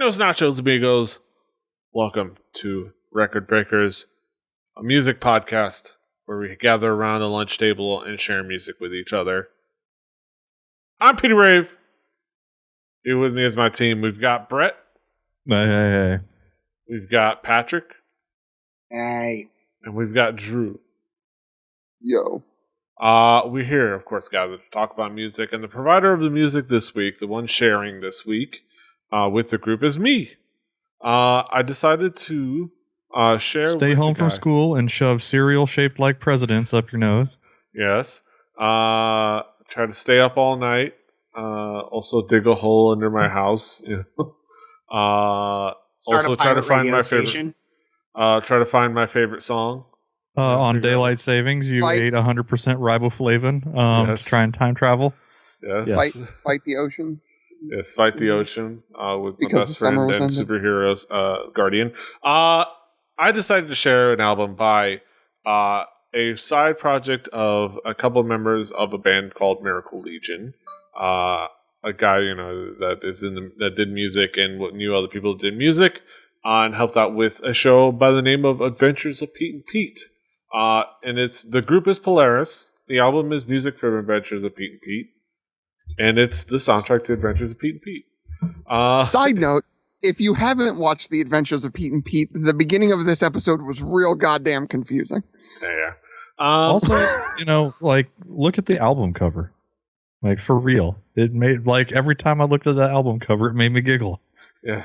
Buenos nachos, amigos. Welcome to Record Breakers, a music podcast where we gather around a lunch table and share music with each other. I'm Peter Rave. Here with me is my team. We've got Brett. Hey. We've got Patrick. Hey. And we've got Drew. Yo. We're here, of course, gathered to talk about music. And the provider of the music this week, the one sharing this week with the group, is me. I decided to share. Stay home from school and shove cereal shaped like presidents up your nose. Yes. Try to stay up all night. Also dig a hole under my house. Also try to find my favorite. Try to find my favorite song. On daylight savings, you ate 100% riboflavin to try and time travel. Yes. Fight the ocean. Yes, fight the ocean with my best friend and superheroes, Guardian. I decided to share an album by a side project of a couple of members of a band called Miracle Legion. A guy, that did music and knew other people did music, and helped out with a show by the name of Adventures of Pete and Pete. And the group is Polaris. The album is Music for Adventures of Pete and Pete. And it's the soundtrack to Adventures of Pete and Pete. Side note, if you haven't watched The Adventures of Pete and Pete, the beginning of this episode was real goddamn confusing. Yeah. Also, look at the album cover. Like, for real. It made, every time I looked at that album cover, it made me giggle. Yeah.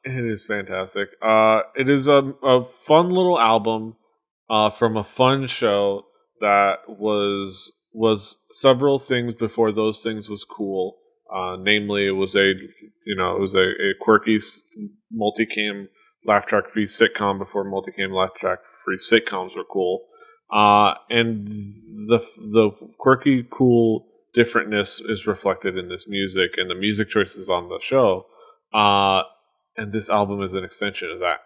It is fantastic. It is a fun little album from a fun show that was several things before those things was cool. Namely, it was a quirky multicam laugh track free sitcom before multicam laugh track free sitcoms were cool. And the quirky, cool differentness is reflected in this music and the music choices on the show. And this album is an extension of that.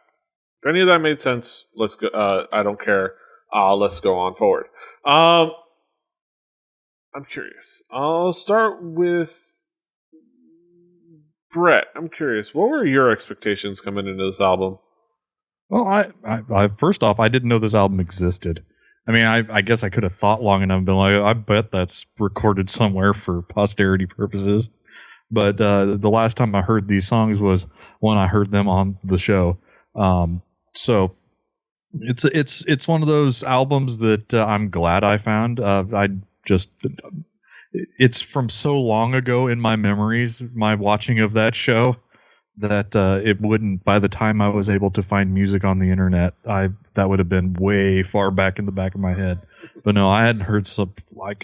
If any of that made sense, let's go. I don't care. Let's go on forward. I'm curious. I'll start with Brett. I'm curious. What were your expectations coming into this album? Well, I first off, I didn't know this album existed. I mean, I guess I could have thought long enough and been like, I bet that's recorded somewhere for posterity purposes. But the last time I heard these songs was when I heard them on the show. So it's one of those albums that I'm glad I found. It's from so long ago in my memories, my watching of that show, that it wouldn't, by the time I was able to find music on the internet, that would have been way far back in the back of my head. But no, I hadn't heard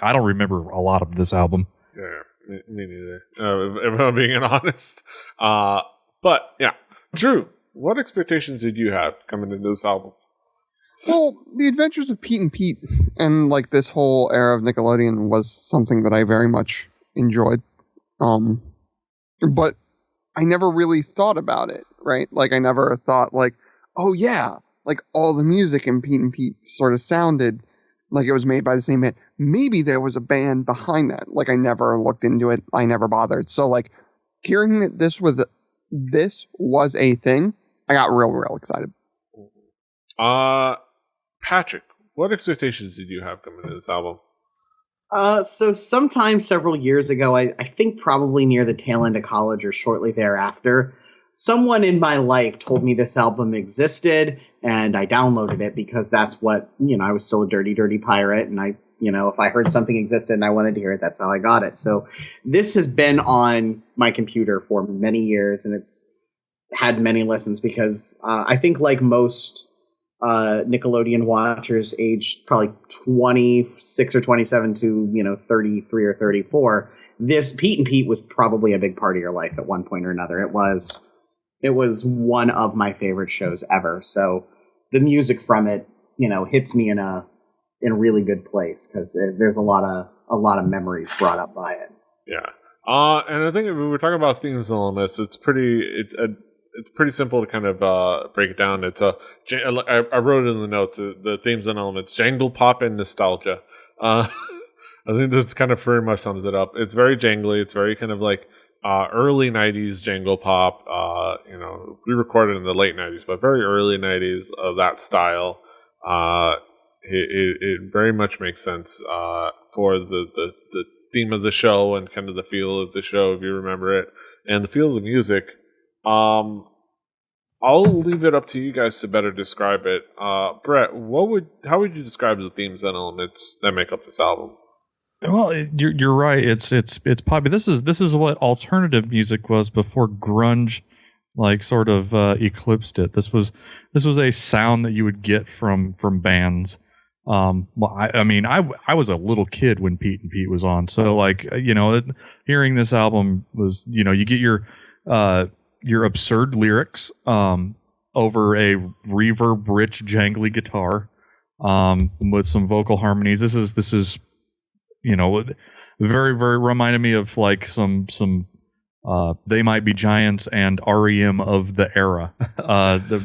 I don't remember a lot of this album. Yeah. Me neither, if I'm being honest. But yeah, Drew, what expectations did you have coming into this album? Well, The Adventures of Pete and Pete and this whole era of Nickelodeon was something that I very much enjoyed. But I never really thought about it, right? I never thought oh yeah, all the music in Pete and Pete sort of sounded like it was made by the same band. Maybe there was a band behind that. I never looked into it. I never bothered. So hearing that this was a thing, I got real excited. Patrick, what expectations did you have coming into this album? So sometime several years ago, I think probably near the tail end of college or shortly thereafter, someone in my life told me this album existed, and I downloaded it because that's what, I was still a dirty pirate, and if I heard something existed and I wanted to hear it, that's how I got it. So this has been on my computer for many years, and it's had many listens because I think most Nickelodeon watchers aged probably 26 or 27 to 33 or 34, this Pete and Pete was probably a big part of your life at one point or another. It was one of my favorite shows ever. So the music from it, hits me in a really good place because there's a lot of memories brought up by it. Yeah. And I think if we were talking about themes and elements, it's pretty simple to kind of break it down. I wrote it in the notes, the themes and elements: jangle, pop, and nostalgia. I think this kind of very much sums it up. It's very jangly. It's very kind of early 90s jangle pop. We recorded in the late 90s, but very early 90s of that style. It very much makes sense for the theme of the show and kind of the feel of the show, if you remember it, and the feel of the music. I'll leave it up to you guys to better describe it. Brett, how would you describe the themes and elements that make up this album? Well, you're right. It's probably this is what alternative music was before grunge, like sort of eclipsed it. This was a sound that you would get from bands. Well, I was a little kid when Pete and Pete was on, so like hearing this album was you get your absurd lyrics over a reverb-rich, jangly guitar with some vocal harmonies. This is very, very reminded me of like some They Might Be Giants and REM of the era,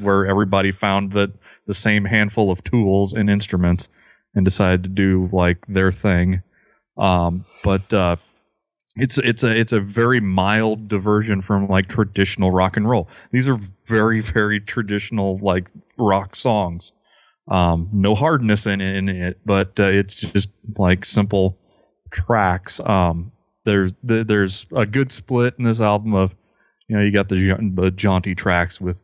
where everybody found that the same handful of tools and instruments and decided to do like their thing. But it's a very mild diversion from like traditional rock and roll. These are very, very traditional like rock songs. No hardness in it, but it's just like simple tracks. There's a good split in this album of you got the jaunty tracks with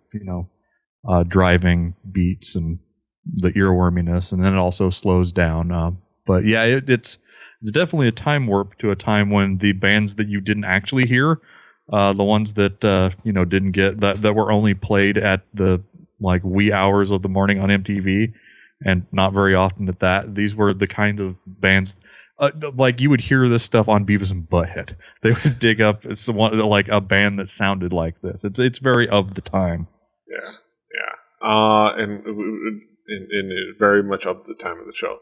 driving beats and the earworminess, and then it also slows down. But yeah, it's definitely a time warp to a time when the bands that you didn't actually hear, the ones that didn't get that were only played at the like wee hours of the morning on MTV, and not very often at that. These were the kind of bands like you would hear this stuff on Beavis and Butthead. They would dig up someone like a band that sounded like this. It's very of the time. Yeah. And very much of the time of the show.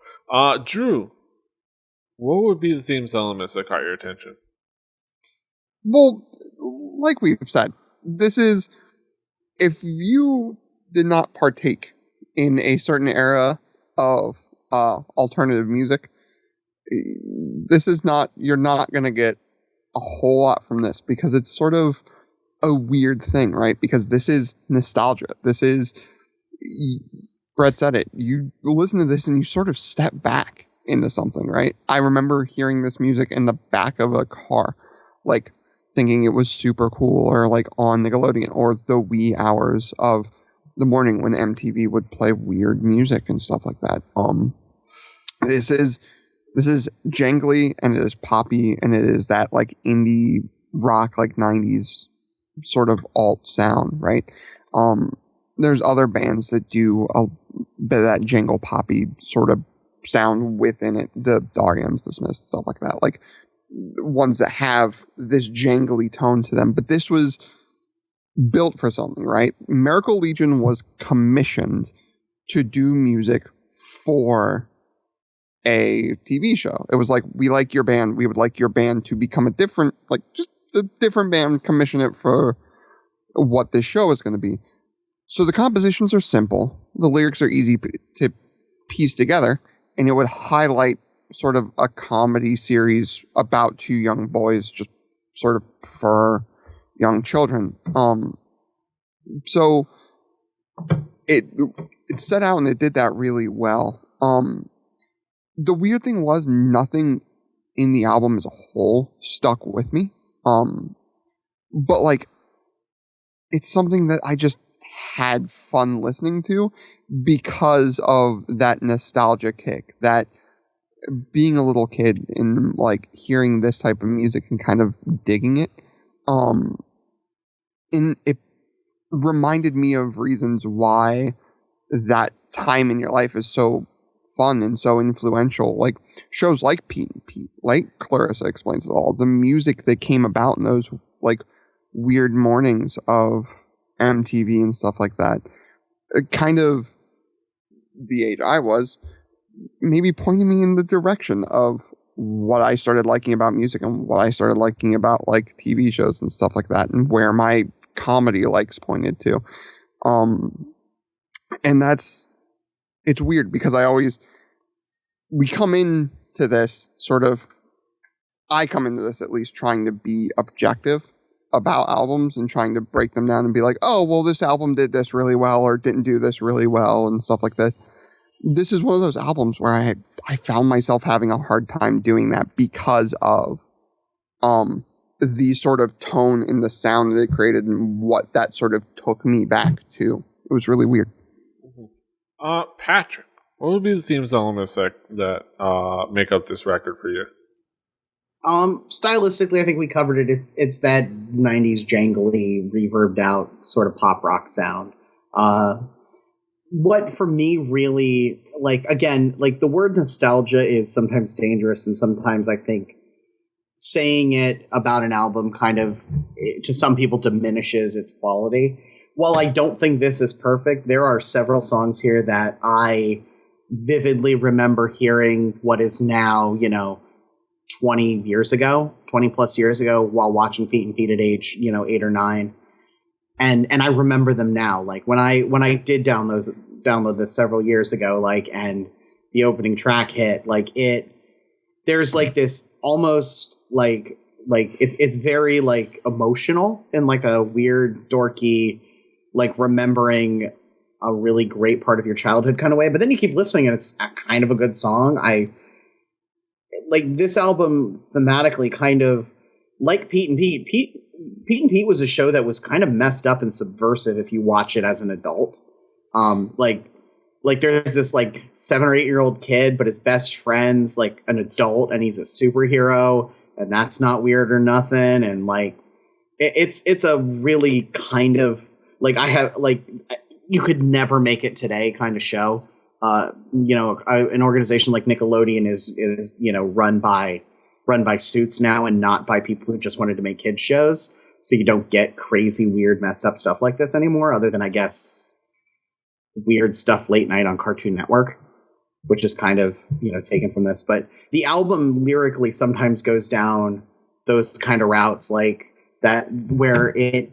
Drew, what would be the themes elements that caught your attention? Well, like we've said, this is, if you did not partake in a certain era of alternative music, you're not going to get a whole lot from this, because it's sort of a weird thing, right? Because this is nostalgia. This is, Brett said it, you listen to this and you sort of step back into something, right? I remember hearing this music in the back of a car, like thinking it was super cool, or like on Nickelodeon, or the wee hours of the morning when MTV would play weird music and stuff like that. This is jangly, and it is poppy, and it is that like indie rock, like 90s sort of alt sound, right? There's other bands that do a bit of that jangle poppy sort of sound within it, the REMs, the Smiths, stuff like that, like ones that have this jangly tone to them. But this was built for something, right? Miracle Legion was commissioned to do music for a TV show. It was like, we like your band, we would like your band to become a different band, commission it for what this show is going to be. So the compositions are simple, the lyrics are easy to piece together, and it would highlight sort of a comedy series about two young boys, just sort of for young children. So it set out and it did that really well. The weird thing was, nothing in the album as a whole stuck with me. But like, it's something that I just had fun listening to because of that nostalgia kick, that being a little kid and like hearing this type of music and kind of digging it. And it reminded me of reasons why that time in your life is so fun and so influential. Like shows like Pete and Pete, like Clarissa Explains It All, the music that came about in those like weird mornings of MTV and stuff like that, kind of the age I was, maybe pointing me in the direction of what I started liking about music and what I started liking about like TV shows and stuff like that, and where my comedy likes pointed to. And it's weird because we come into this sort of, I come into this at least trying to be objective about albums and trying to break them down and be like, oh, well, this album did this really well or didn't do this really well and stuff like that. This is one of those albums where I found myself having a hard time doing that because of the sort of tone in the sound that it created and what that sort of took me back to. It was really weird. Patrick, what would be the themes elements that make up this record for you? Stylistically, I think we covered it. It's that 90s jangly, reverbed out sort of pop rock sound. What for me really, like, again, like the word nostalgia is sometimes dangerous, and sometimes I think saying it about an album kind of, to some people, diminishes its quality. While I don't think this is perfect, there are several songs here that I vividly remember hearing what is now, 20 plus years ago while watching Pete and Pete at age, 8 or 9. And I remember them now. Like when I did download this several years ago, like, and the opening track hit, like there's like this almost like it's very like emotional in like a weird dorky, like remembering a really great part of your childhood kind of way. But then you keep listening and it's kind of a good song. I like this album thematically, kind of like Pete and Pete. Pete and Pete was a show that was kind of messed up and subversive if you watch it as an adult. Like there's this like 7 or 8 year old kid, but his best friend's like an adult and he's a superhero, and that's not weird or nothing. And like it's a really kind of like, I have like, you could never make it today kind of show. An organization like Nickelodeon is run by suits now and not by people who just wanted to make kids shows. So you don't get crazy, weird, messed up stuff like this anymore, other than, I guess, weird stuff late night on Cartoon Network, which is kind of, taken from this. But the album lyrically sometimes goes down those kind of routes, like that, where it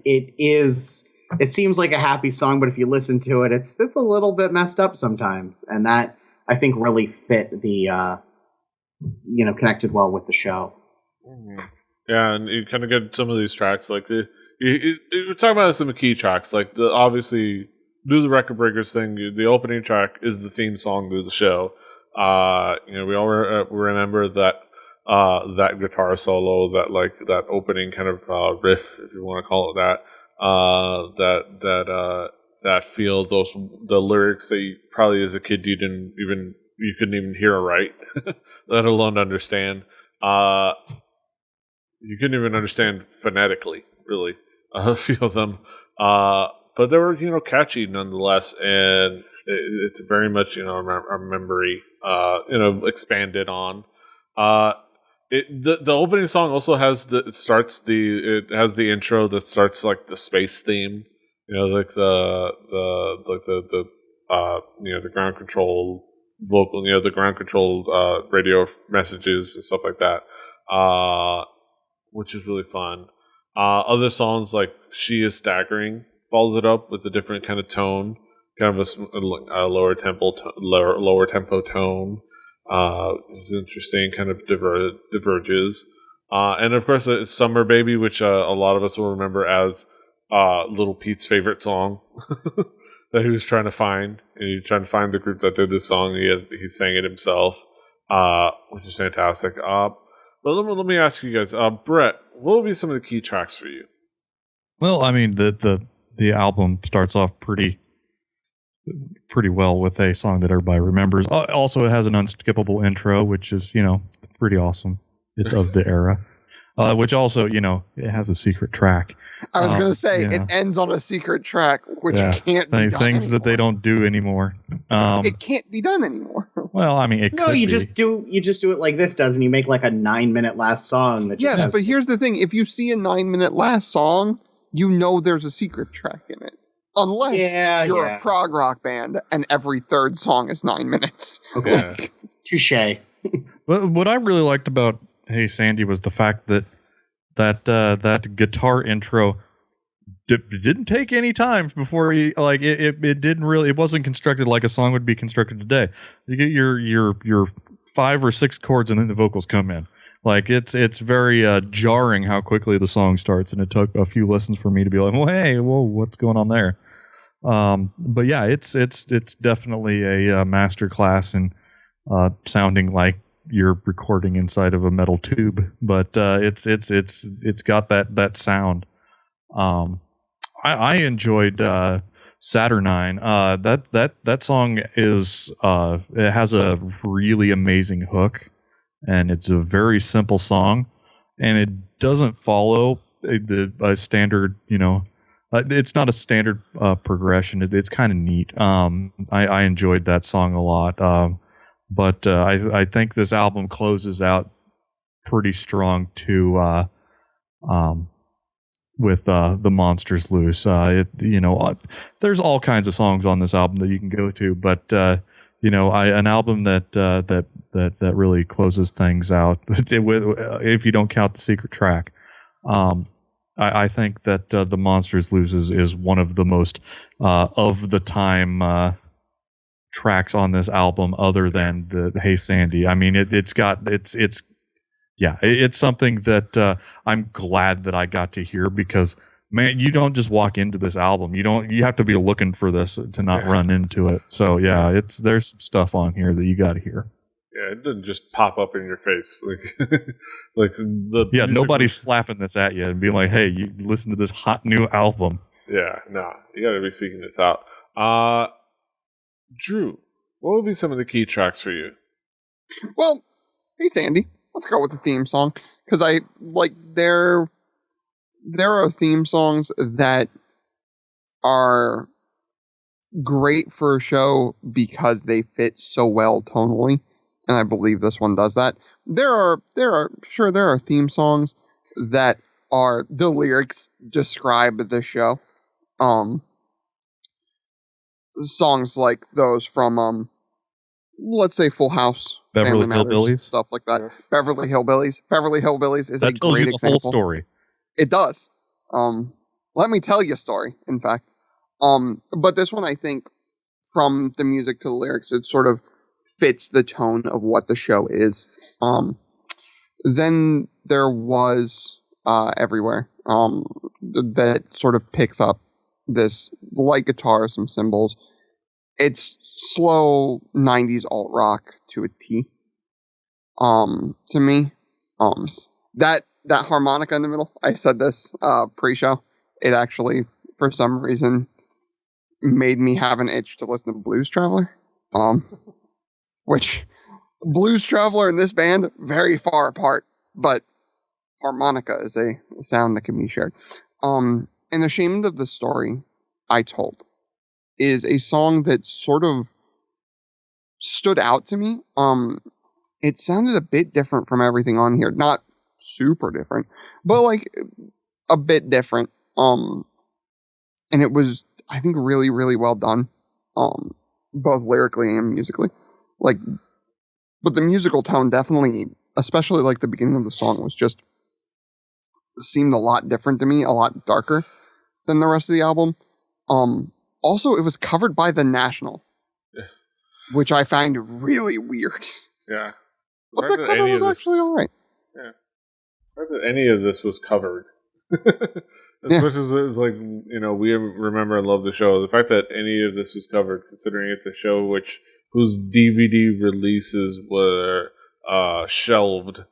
seems like a happy song, but if you listen to it, it's a little bit messed up sometimes. And that, I think, really fit the, connected well with the show. Yeah, and you kind of get some of these tracks, like we're talking about some of the key tracks, like obviously do the Record Breakers thing. The opening track is the theme song to the show. We all remember that guitar solo, that opening kind of riff, if you want to call it that. That feel, the lyrics that you probably as a kid you couldn't even hear right, let alone understand. You couldn't even understand phonetically, really, a few of them. But they were, catchy nonetheless, and it's very much, a memory, expanded on. The opening song also has it has the intro that starts like the space theme, like the ground control vocal, the ground control radio messages and stuff like that. Which is really fun. Other songs like "She Is Staggering" follows it up with a different kind of tone, kind of a lower tempo tone. It's interesting, kind of diverges. And of course, it's "Summer Baby," which a lot of us will remember as Little Pete's favorite song that he was trying to find. And he was trying to find the group that did this song. He sang it himself, which is fantastic. But let me ask you guys, Brett, what would be some of the key tracks for you? Well, I mean, the album starts off pretty well with a song that everybody remembers. Also, it has an unskippable intro, which is, pretty awesome. It's of the era. Which also, it has a secret track. I was going to say, it ends on a secret track, which can't be done things anymore. that they don't do anymore. It can't be done anymore. Well, I mean, it could be. just do it like this does, and you make like a 9-minute last song. That just But here's the thing: if you see a 9-minute last song, there's a secret track in it. Unless you're a prog rock band and every third song is 9 minutes. Okay, touche. But what I really liked about Hey Sandy was the fact that guitar intro didn't take any time before he like it didn't really, it wasn't constructed like a song would be constructed today. You get your 5 or 6 chords and then the vocals come in. Like it's very jarring how quickly the song starts, and it took a few listens for me to be like, well, hey, whoa, what's going on there? But yeah, it's definitely a master class in sounding like you're recording inside of a metal tube, but it's got that sound. I enjoyed Saturnine. That song is it has a really amazing hook, and it's a very simple song, and it doesn't follow a standard, it's not a standard progression. It's kind of neat. I enjoyed that song a lot. But I think this album closes out pretty strong too, with The Monsters Loose. There's all kinds of songs on this album that you can go to, but an album that really closes things out if you don't count the secret track. I think that The Monsters Loose is one of the most of the time tracks on this album, other than the Hey Sandy. I mean, it's something that I'm glad that I got to hear, because man, you don't just walk into this album. You have to be looking for this to not run into it. So yeah, there's some stuff on here that you got to hear. Yeah, it doesn't just pop up in your face like nobody's slapping this at you and being like, hey, you listen to this hot new album. Yeah, no, you got to be seeking this out. Drew, what would be some of the key tracks for you? Well, Hey Sandy, let's go with the theme song, because I like there are theme songs that are great for a show because they fit so well tonally, and I believe this one does that. There are theme songs that are the lyrics describe the show. Songs like those from let's say Full House, Beverly Family Matters, Hillbillies, stuff like that. Yes. Beverly Hillbillies is that a tells great you the example. whole story. It does. Let me tell you a story, in fact. But this one, I think, from the music to the lyrics, it sort of fits the tone of what the show is. Then there was Everywhere, that sort of picks up this light guitar, some cymbals. It's slow 90s alt rock to a T. To me, that harmonica in the middle, I said this pre-show, it actually, for some reason, made me have an itch to listen to Blues Traveler. Which Blues Traveler and this band, very far apart, but harmonica is a sound that can be shared. And Ashamed of the Story I Told is a song that sort of stood out to me. It sounded a bit different from everything on here. Not super different, but like a bit different. And it was, I think, really, really well done. Both lyrically and musically. But the musical tone definitely, especially like the beginning of the song, was just seemed a lot different to me, a lot darker than the rest of the album. Also, it was covered by The National, which I find really weird. Yeah. But the cover was actually all right. Yeah. Not that any of this was covered. As much as it's like, we remember and love the show, the fact that any of this was covered, considering it's a show whose DVD releases were shelved,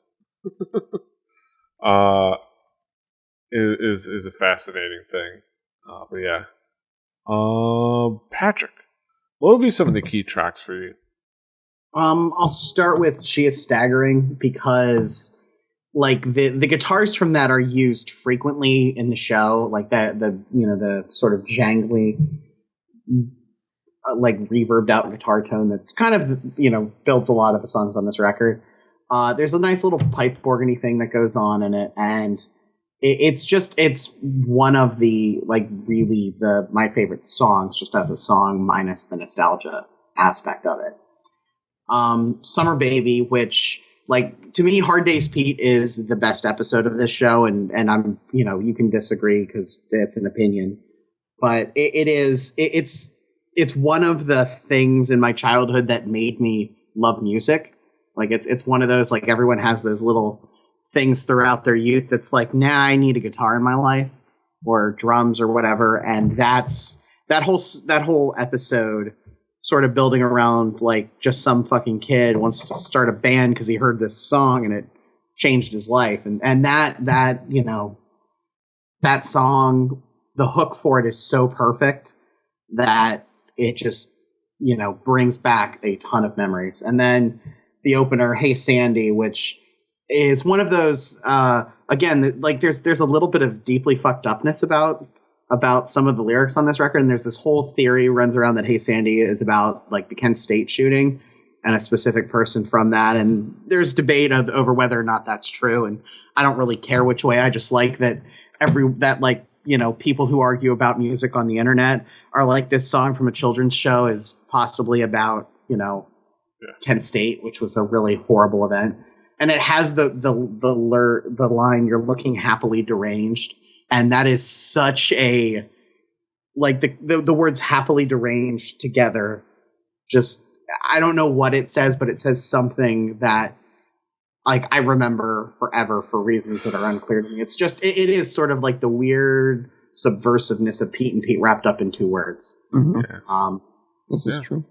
is a fascinating thing. But yeah. Patrick, what would be some of the key tracks for you? I'll start with She Is Staggering, because like the guitars from that are used frequently in the show, like that the sort of jangly like reverbed out guitar tone that's kind of builds a lot of the songs on this record. There's a nice little pipe organy thing that goes on in it, and it's one of the really my favorite songs just as a song, minus the nostalgia aspect of it. Summer Baby, which like, to me, Hard Days Pete is the best episode of this show, and I'm, you can disagree because it's an opinion, but it's one of the things in my childhood that made me love music. Like, it's one of those, like, everyone has those little things throughout their youth that's like, nah, I need a guitar in my life or drums or whatever, and that's that whole episode sort of building around like just some fucking kid wants to start a band because he heard this song and it changed his life, and that song, the hook for it is so perfect that it just brings back a ton of memories. And then the opener, Hey Sandy, which is one of those again, like there's a little bit of deeply fucked upness about some of the lyrics on this record, and there's this whole theory runs around that Hey Sandy is about like the Kent State shooting and a specific person from that, and there's debate over whether or not that's true, and I don't really care which way. I just like that people who argue about music on the internet are like, this song from a children's show is possibly about Kent State, which was a really horrible event, and it has the line, "You're looking happily deranged." And that is such a, like, the words happily deranged together, just, I don't know what it says, but it says something that, like, I remember forever for reasons that are unclear to me. It's just, it is sort of like the weird subversiveness of Pete and Pete wrapped up in two words. Mm-hmm. Yeah. This is true.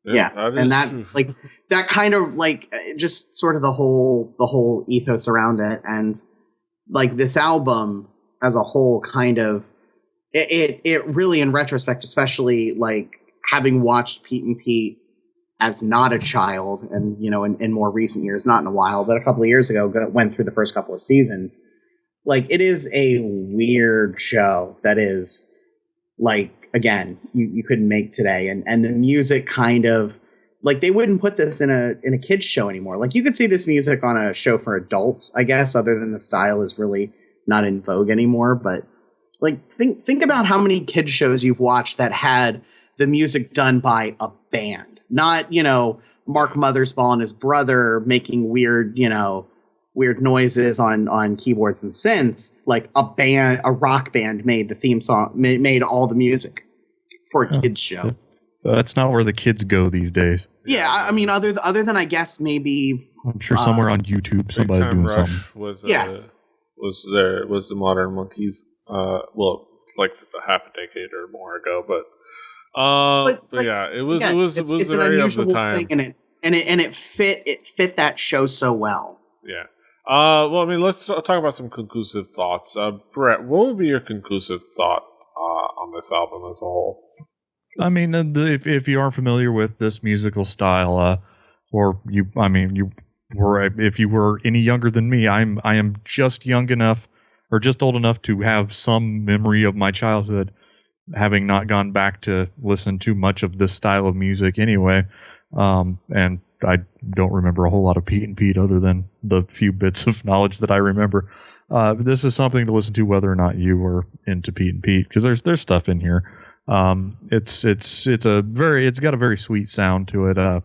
Yeah. And that, true. like, that kind of, like, just sort of the whole ethos around it. And, like, this album as a whole, kind of, it really, in retrospect, especially like having watched Pete and Pete as not a child, and in more recent years, not in a while, but a couple of years ago, went through the first couple of seasons. Like, it is a weird show that is, like, again, you couldn't make today, and the music kind of, like, they wouldn't put this in a kids show anymore. Like, you could see this music on a show for adults, I guess, other than the style is really not in vogue anymore. But like, think about how many kids shows you've watched that had the music done by a band, not Mark Mothersbaugh and his brother making weird noises on keyboards and synths. Like, a rock band made the theme song, made all the music for a kids show. That's not where the kids go these days. Yeah, I mean, other than, I guess, maybe I'm sure somewhere on YouTube somebody's Big Time doing Rush something. was the Modern Monkeys, like half a decade or more ago, but yeah, it was it's an very of the unusual time, thing, and it fit that show so well. Yeah. Well, I mean, let's talk about some conclusive thoughts. Brett, what would be your conclusive thought on this album as a whole? I mean, if you aren't familiar with this musical style, if you were any younger than me, I am just young enough or just old enough to have some memory of my childhood, having not gone back to listen to much of this style of music anyway. And I don't remember a whole lot of Pete and Pete other than the few bits of knowledge that I remember. But this is something to listen to whether or not you are into Pete and Pete, because there's stuff in here. It's got a very sweet sound to it. I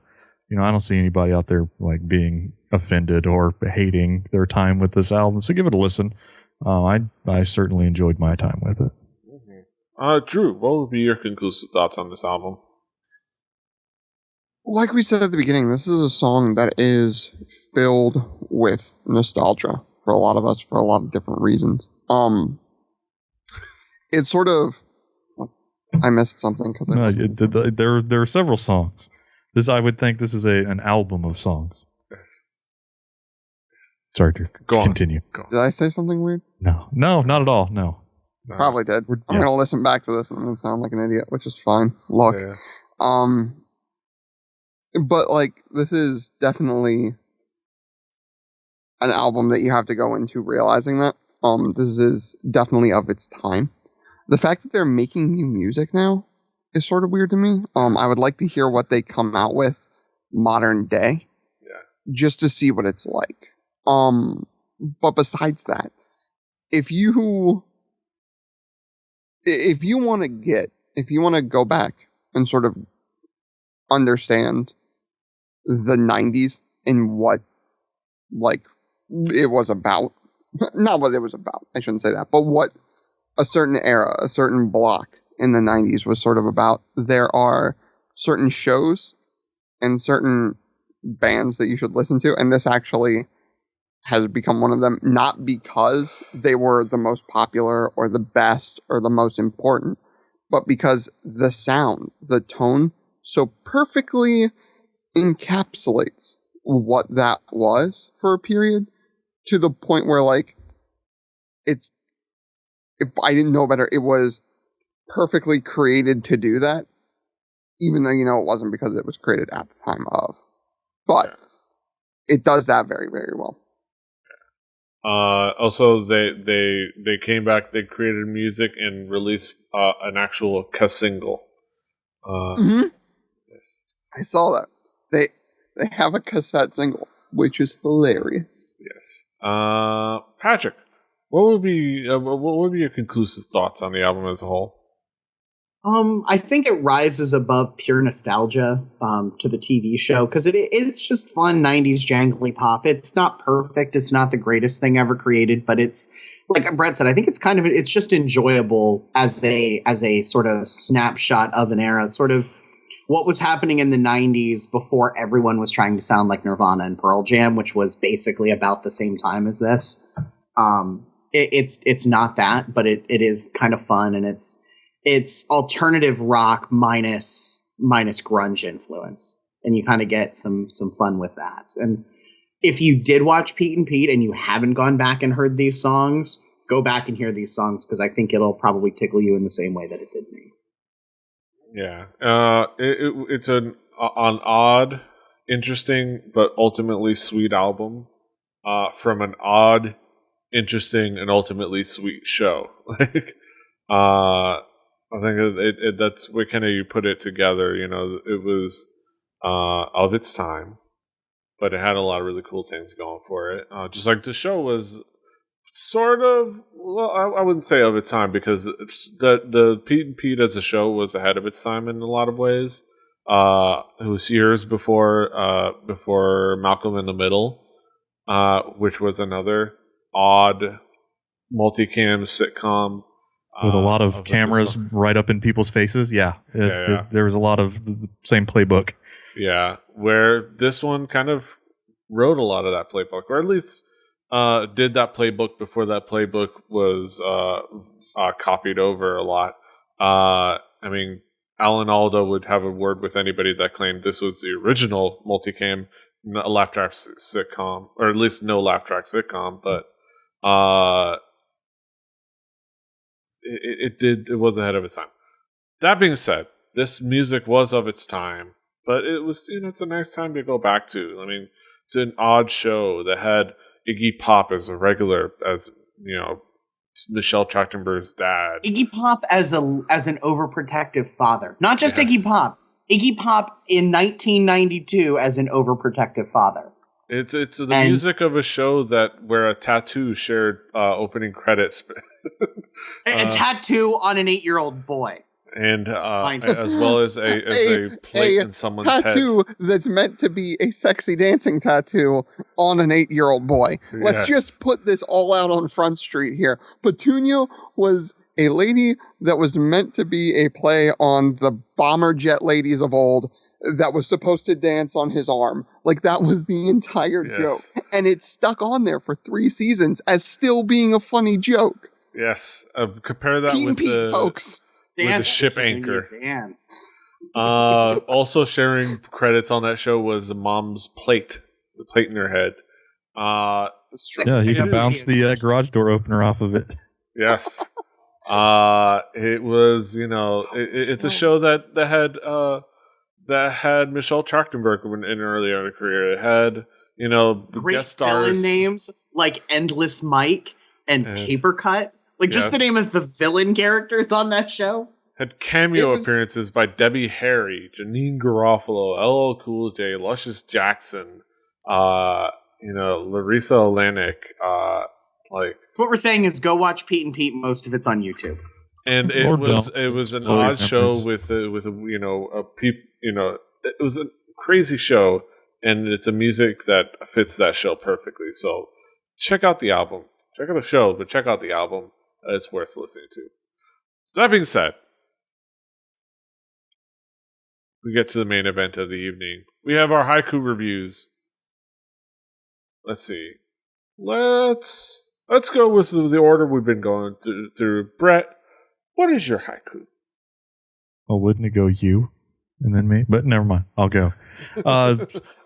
don't see anybody out there like being offended or hating their time with this album. So give it a listen. I certainly enjoyed my time with it. Mm-hmm. Drew, what would be your conclusive thoughts on this album? Like we said at the beginning, this is a song that is filled with nostalgia for a lot of us for a lot of different reasons. It's sort of, I missed something because there are several songs. I would think this is an album of songs. Yes. Sorry, Drew. Go on. Continue. Go on. Did I say something weird? No, not at all. No. Probably did. I'm gonna listen back to this and I'm gonna sound like an idiot, which is fine. Look, Yeah. but like, this is definitely an album that you have to go into realizing that this is definitely of its time. The fact that they're making new music now is sort of weird to me. I would like to hear what they come out with modern day, just to see what it's like. But besides that, if you want to go back and sort of understand the 90s and what like it was about. Not what it was about. I shouldn't say that, but what a certain era, a certain block in the 90s was sort of about. There are certain shows and certain bands that you should listen to, and this actually has become one of them, not because they were the most popular or the best or the most important, but because the sound, the tone, so perfectly encapsulates what that was for a period, to the point where, like, it's, if I didn't know better, it was perfectly created to do that, even though, it wasn't because it was created at the time of. But it does that very, very well. Also, they came back. They created music and released an actual single. Yes, I saw that. They have a cassette single, which is hilarious. yes. Patrick, what would be your conclusive thoughts on the album as a whole? I think it rises above pure nostalgia to the TV show because it's just fun 90s jangly pop. It's not perfect. It's not the greatest thing ever created, but it's, like Brett said, I think it's just enjoyable as a sort of snapshot of an era, sort of what was happening in the 90s before everyone was trying to sound like Nirvana and Pearl Jam, which was basically about the same time as this. It's not that, but it is kind of fun, and it's alternative rock minus grunge influence, and you kind of get some fun with that. And if you did watch Pete and Pete and you haven't gone back and heard these songs, go back and hear these songs, because I think it'll probably tickle you in the same way that it did me. Yeah, it's an odd, interesting, but ultimately sweet album from an odd, interesting, and ultimately sweet show. I think that's where kind of you put it together. It was of its time, but it had a lot of really cool things going for it. Just like the show was sort of, well, I wouldn't say of its time, because the Pete and Pete as a show was ahead of its time in a lot of ways. It was years before Malcolm in the Middle, which was another odd multicam sitcom. With a lot of cameras right up in people's faces. There was a lot of the same playbook. Yeah, where this one kind of wrote a lot of that playbook, or at least did that playbook before that playbook was copied over a lot. I mean, Alan Alda would have a word with anybody that claimed this was the original multicam laugh track sitcom, or at least no laugh track sitcom, but it was ahead of its time. That being said, this music was of its time, but it was, it's a nice time to go back to. I mean, it's an odd show that had Iggy Pop as a regular, as Michelle Trachtenberg's dad. Iggy Pop as an overprotective father, not just Iggy Pop. Iggy Pop in 1992 as an overprotective father. It's the music of a show where a tattoo shared opening credits. A tattoo on an 8-year-old boy. And as well as a plate in someone's head. Tattoo that's meant to be a sexy dancing tattoo on an 8-year-old boy. Let's just put this all out on Front Street here. Petunia was a lady that was meant to be a play on the bomber jet ladies of old that was supposed to dance on his arm. Like, that was the entire joke. And it stuck on there for 3 seasons as still being a funny joke. Yes. Compare that Pete with folks. With the ship anchor. Dance. Also sharing credits on that show was the mom's plate, the plate in her head. You can bounce the garage door opener off of it. Yes. It was, it's a show that had Michelle Trachtenberg in earlier in her career. It had, great guest stars. Villain names like Endless Mike and Papercut. Like, just the name of the villain characters on that show. Had cameo appearances by Debbie Harry, Janine Garofalo, LL Cool J, Luscious Jackson, Larissa Olanik. So what we're saying is go watch Pete and Pete. Most of it's on YouTube. And it was an odd show with it was a crazy show, and it's a music that fits that show perfectly. So check out the album. Check out the show, but check out the album. It's worth listening to. That being said, we get to the main event of the evening. We have our haiku reviews. Let's see. Let's go with the order we've been going through. Brett, what is your haiku? Oh, wouldn't it go you and then me? But never mind. I'll go.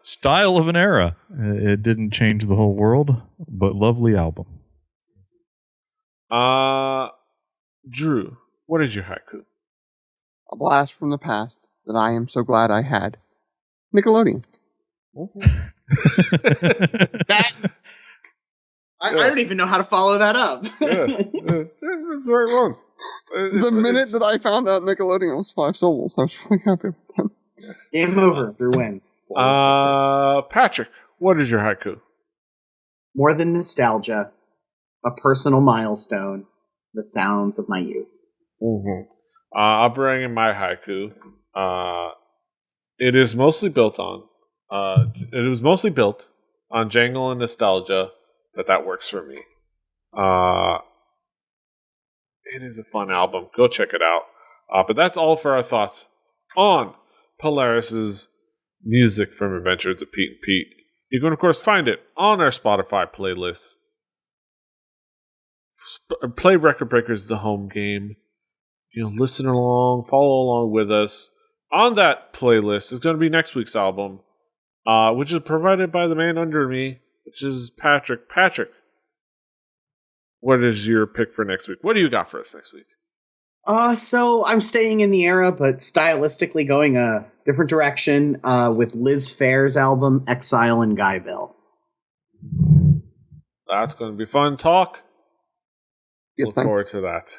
Style of an era. It didn't change the whole world, but lovely album. Drew, what is your haiku? A blast from the past that I am so glad I had. Nickelodeon. That I don't even know how to follow that up. It's very wrong. The minute that I found out Nickelodeon was 5 syllables, I was really happy with them. Yes. Game over. Drew wins. Patrick, what is your haiku? More than nostalgia, a personal milestone, the sounds of my youth. I'll bring in my haiku. It is mostly built on. It was mostly built on jangle and nostalgia, but that works for me. It is a fun album. Go check it out. But that's all for our thoughts on Polaris's music from Adventures of Pete and Pete. You can, of course, find it on our Spotify playlist. Play Record Breakers the home game. Listen along, follow along with us. On that playlist is going to be next week's album, which is provided by the man under me, which is Patrick. Patrick, what is your pick for next week? What do you got for us next week? So I'm staying in the era, but stylistically going a different direction with Liz Phair's album, Exile in Guyville. That's going to be fun talk. Look forward to that.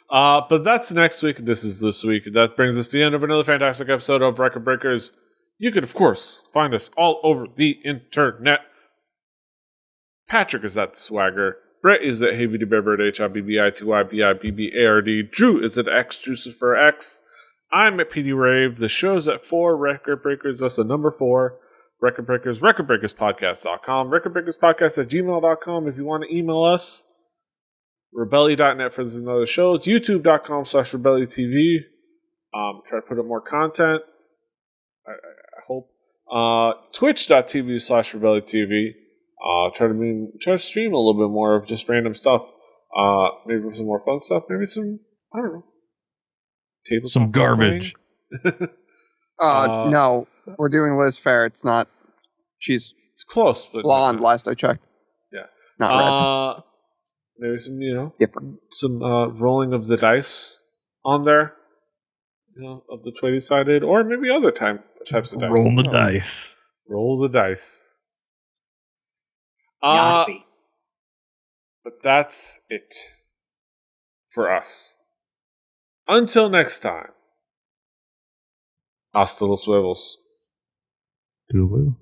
But that's next week. This is this week. That brings us to the end of another fantastic episode of Record Breakers. You can, of course, find us all over the internet. Patrick is at the Swagger. Brett is at HeyBBBird, HIBBI2YBIBBARD. Drew is at XJuciferX. I'm at PD Rave. The show's at 4 Record Breakers. That's the number 4. Record Breakers, RecordBreakersPodcast.com, RecordBreakersPodcast@gmail.com if you want to email us. Rebelly.net for this and other shows. YouTube.com/RebellyTV. Try to put up more content. I hope. Twitch.tv/RebellyTV. Try to stream a little bit more of just random stuff. Maybe some more fun stuff. Maybe some, I don't know. Some garbage. No, we're doing Liz Phair. It's not. It's close, but blonde. Last I checked. Yeah, not red. Maybe some, different. Some rolling of the dice on there, of the 20-sided, or maybe other types of dice. Roll the dice. Roll the dice. Yahtzee. But that's it for us. Until next time. Hasta los huevos. Toodaloo.